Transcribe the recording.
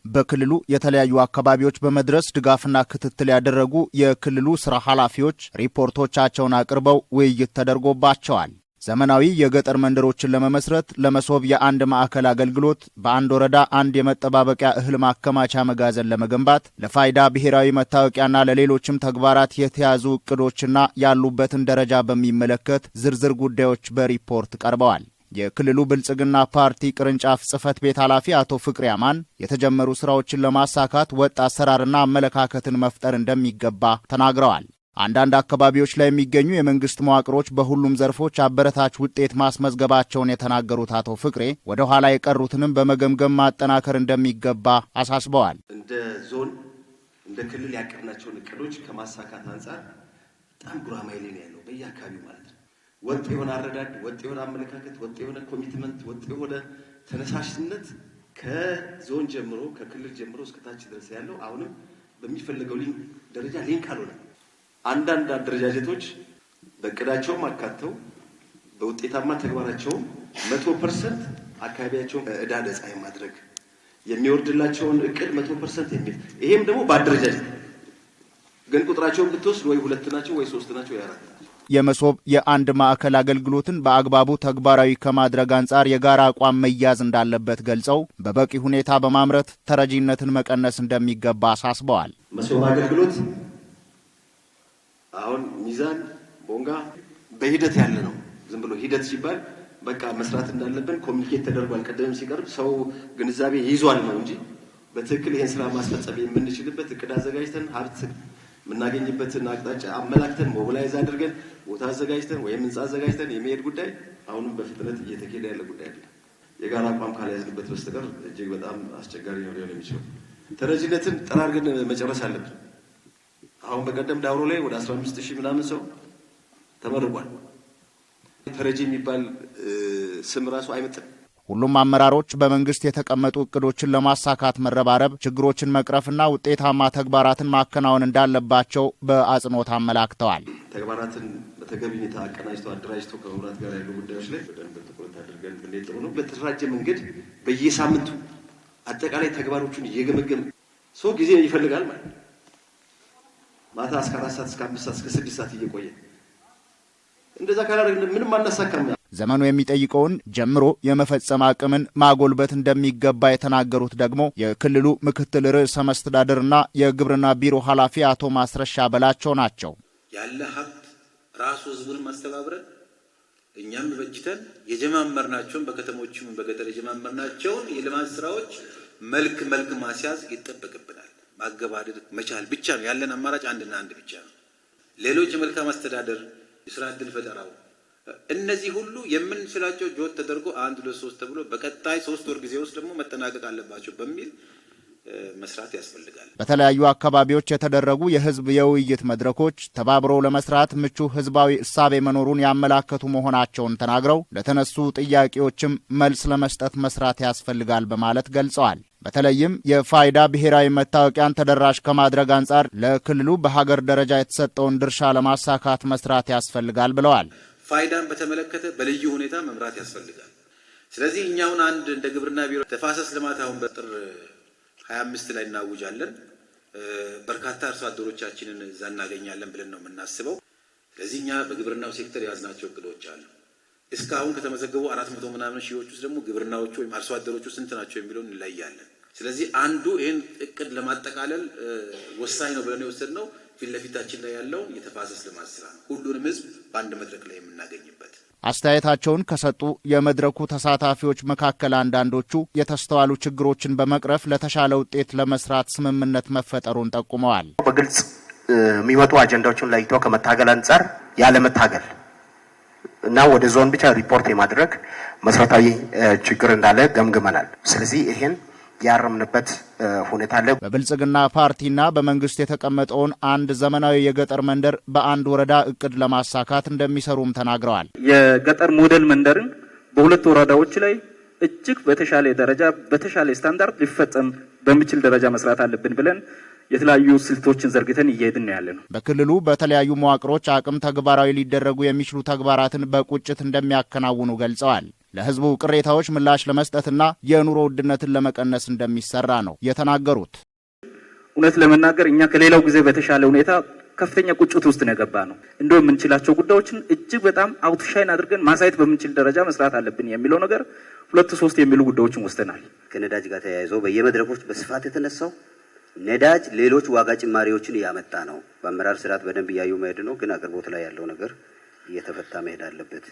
በክልሉ የተለያዩ አካባቢዎች በመድረስ ድጋፍና ክትትል ያደረጉ የክልሉ ስራ ኃላፊዎች ሪፖርቶቻቸውን አቅርበው ውይይት ተደርጎባቸዋል። ዘመናዊ የገጠር መንደሮችን ለመመስረት ለመሶብ የአንድ ማዕከል አገልግሎት፣ በአንድ ወረዳ አንድ የመጠባበቂያ እህል ማከማቻ መጋዘን ለመገንባት፣ ለፋይዳ ብሔራዊ መታወቂያና ለሌሎችም ተግባራት የተያዙ እቅዶችና ያሉበትን ደረጃ በሚመለከት ዝርዝር ጉዳዮች በሪፖርት ቀርበዋል። የክልሉ ብልጽግና ፓርቲ ቅርንጫፍ ጽህፈት ቤት ኃላፊ አቶ ፍቅሪ አማን የተጀመሩ ስራዎችን ለማሳካት ወጥ አሰራርና አመለካከትን መፍጠር እንደሚገባ ተናግረዋል። አንዳንድ አካባቢዎች ላይ የሚገኙ የመንግስት መዋቅሮች በሁሉም ዘርፎች አበረታች ውጤት ማስመዝገባቸውን የተናገሩት አቶ ፍቅሬ ወደ ኋላ የቀሩትንም በመገምገም ማጠናከር እንደሚገባ አሳስበዋል። እንደ ዞን እንደ ክልል ያቀርናቸውን እቅዶች ከማሳካት አንጻር በጣም ጉራማይሌ ነው ያለው በየአካባቢው ማለት ነው። ወጥ የሆነ አረዳድ፣ ወጥ የሆነ አመለካከት፣ ወጥ የሆነ ኮሚትመንት፣ ወጥ የሆነ ተነሳሽነት ከዞን ጀምሮ ከክልል ጀምሮ እስከታች ድረስ ያለው አሁንም በሚፈልገው ደረጃ ሊንክ አልሆነ። አንዳንድ አደረጃጀቶች በእቅዳቸውም አካተው በውጤታማ ተግባራቸውም 100% አካባቢያቸውን ዕዳ ነፃ የማድረግ የሚወርድላቸውን እቅድ 100% የሚል ይሄም ደግሞ በአደረጃጀት ግን ቁጥራቸውን ብትወስድ ወይ 2 ናቸው ወይ 3 ናቸው ወይ 4 ናቸው። የመሶብ የአንድ ማዕከል አገልግሎትን በአግባቡ ተግባራዊ ከማድረግ አንጻር የጋራ አቋም መያዝ እንዳለበት ገልጸው በበቂ ሁኔታ በማምረት ተረጂነትን መቀነስ እንደሚገባ አሳስበዋል። መሶብ አገልግሎት አሁን ሚዛን ቦንጋ በሂደት ያለ ነው። ዝም ብሎ ሂደት ሲባል በቃ መስራት እንዳለብን ኮሚኒኬት ተደርጓል። ቀደም ሲቀርብ ሰው ግንዛቤ ይዟል ነው እንጂ በትክክል ይሄን ስራ ማስፈጸም የምንችልበት እቅድ አዘጋጅተን ሀብት የምናገኝበትን አቅጣጫ አመላክተን ሞቢላይዝ አድርገን ቦታ አዘጋጅተን ወይም ህንፃ አዘጋጅተን የሚሄድ ጉዳይ አሁንም በፍጥነት እየተካሄደ ያለ ጉዳይ አይደለም። የጋራ አቋም ካልያዝንበት በስተቀር እጅግ በጣም አስቸጋሪ ነው ሊሆን የሚችለው። ተረጂነትን ጠራርገን መጨረስ አለብን። አሁን በቀደም ዳውሮ ላይ ወደ 15000 ምናምን ሰው ተመርቋል። ተረጂ የሚባል ስም ራሱ አይመጥንም። ሁሉም አመራሮች በመንግስት የተቀመጡ እቅዶችን ለማሳካት መረባረብ፣ ችግሮችን መቅረፍና ውጤታማ ተግባራትን ማከናወን እንዳለባቸው በአጽንኦት አመላክተዋል። ተግባራትን በተገቢ ሁኔታ አቀናጅተው አደራጅተው ከመምራት ጋር ያሉ ጉዳዮች ላይ በደንብ ትኩረት አድርገን ብንሄድ ጥሩ ነው። በተደራጀ መንገድ በየሳምንቱ አጠቃላይ ተግባሮቹን እየገመገም ሰው ጊዜ ይፈልጋል ማለት ነው። ማታ እስከ 4 ሰዓት እስከ 5 ሰዓት እስከ 6 ሰዓት እየቆየ እንደዛ ካላደረግን ምንም አናሳካም። ዘመኑ የሚጠይቀውን ጀምሮ የመፈጸም አቅምን ማጎልበት እንደሚገባ የተናገሩት ደግሞ የክልሉ ምክትል ርዕሰ መስተዳድርና የግብርና ቢሮ ኃላፊ አቶ ማስረሻ በላቸው ናቸው። ያለ ሀብት ራሱ ህዝቡን ማስተባብረን እኛም በጅተን የጀማመርናቸውን በከተሞችም በገጠር የጀማመርናቸውን የልማት ስራዎች መልክ ማስያዝ ይጠበቅብናል። ማገባደድ መቻል ብቻ ነው ያለን አማራጭ አንድና አንድ ብቻ ነው። ሌሎች የመልካም አስተዳደር የስራ ዕድል ፈጠራው እነዚህ ሁሉ የምንችላቸው ጆት ተደርጎ 1 2 3 ተብሎ በቀጣይ 3 ወር ጊዜ ውስጥ ደግሞ መጠናቀቅ አለባቸው በሚል መስራት ያስፈልጋል። በተለያዩ አካባቢዎች የተደረጉ የህዝብ የውይይት መድረኮች ተባብረው ለመስራት ምቹ ህዝባዊ እሳቤ መኖሩን ያመላከቱ መሆናቸውን ተናግረው ለተነሱ ጥያቄዎችም መልስ ለመስጠት መስራት ያስፈልጋል በማለት ገልጸዋል። በተለይም የፋይዳ ብሔራዊ መታወቂያን ተደራሽ ከማድረግ አንጻር ለክልሉ በሀገር ደረጃ የተሰጠውን ድርሻ ለማሳካት መስራት ያስፈልጋል ብለዋል። ፋይዳን በተመለከተ በልዩ ሁኔታ መምራት ያስፈልጋል። ስለዚህ እኛውን አንድ እንደ ግብርና ቢሮ ተፋሰስ ልማት አሁን በጥር 25 ላይ እናውጃለን። በርካታ አርሶ አደሮቻችንን እዛ እናገኛለን ብለን ነው የምናስበው። ስለዚህ እኛ በግብርናው ሴክተር የያዝናቸው እቅዶች አሉ። እስካሁን ከተመዘገቡ 400 ምናምን ሺዎች ውስጥ ደግሞ ግብርናዎቹ ወይም አርሶ አደሮቹ ስንት ናቸው የሚለውን እንለያለን። ስለዚህ አንዱ ይህን እቅድ ለማጠቃለል ወሳኝ ነው ብለን የወሰድነው ፊት ለፊታችን ላይ ያለው የተፋሰስ ልማት ስራ ነው። ሁሉንም ህዝብ በአንድ መድረክ ላይ የምናገኝበት። አስተያየታቸውን ከሰጡ የመድረኩ ተሳታፊዎች መካከል አንዳንዶቹ የተስተዋሉ ችግሮችን በመቅረፍ ለተሻለ ውጤት ለመስራት ስምምነት መፈጠሩን ጠቁመዋል። በግልጽ የሚመጡ አጀንዳዎችን ለይቶ ከመታገል አንጻር ያለመታገል እና ወደ ዞን ብቻ ሪፖርት የማድረግ መሰረታዊ ችግር እንዳለ ገምግመናል። ስለዚህ ይሄን ያረምንበት ሁኔታ አለ። በብልጽግና ፓርቲና በመንግስት የተቀመጠውን አንድ ዘመናዊ የገጠር መንደር በአንድ ወረዳ እቅድ ለማሳካት እንደሚሰሩም ተናግረዋል። የገጠር ሞዴል መንደርን በ2 ወረዳዎች ላይ እጅግ በተሻለ ደረጃ በተሻለ ስታንዳርድ ሊፈጸም በሚችል ደረጃ መስራት አለብን ብለን የተለያዩ ስልቶችን ዘርግተን እየሄድን ነው ያለነው። በክልሉ በተለያዩ መዋቅሮች አቅም ተግባራዊ ሊደረጉ የሚችሉ ተግባራትን በቁጭት እንደሚያከናውኑ ገልጸዋል። ለህዝቡ ቅሬታዎች ምላሽ ለመስጠትና የኑሮ ውድነትን ለመቀነስ እንደሚሰራ ነው የተናገሩት። እውነት ለመናገር እኛ ከሌላው ጊዜ በተሻለ ሁኔታ ከፍተኛ ቁጭት ውስጥ ነው የገባ ነው። እንደው የምንችላቸው ጉዳዮችን እጅግ በጣም አውትሻይን አድርገን ማሳየት በምንችል ደረጃ መስራት አለብን የሚለው ነገር 2-3 የሚሉ ጉዳዮችን ወስተናል። ከነዳጅ ጋር ተያይዞ በየመድረኮች በስፋት የተነሳው ነዳጅ ሌሎች ዋጋ ጭማሪዎችን እያመጣ ነው። በአመራር ስርዓት በደንብ እያዩ መሄድ ነው። ግን አቅርቦት ላይ ያለው ነገር እየተፈታ መሄድ አለበት።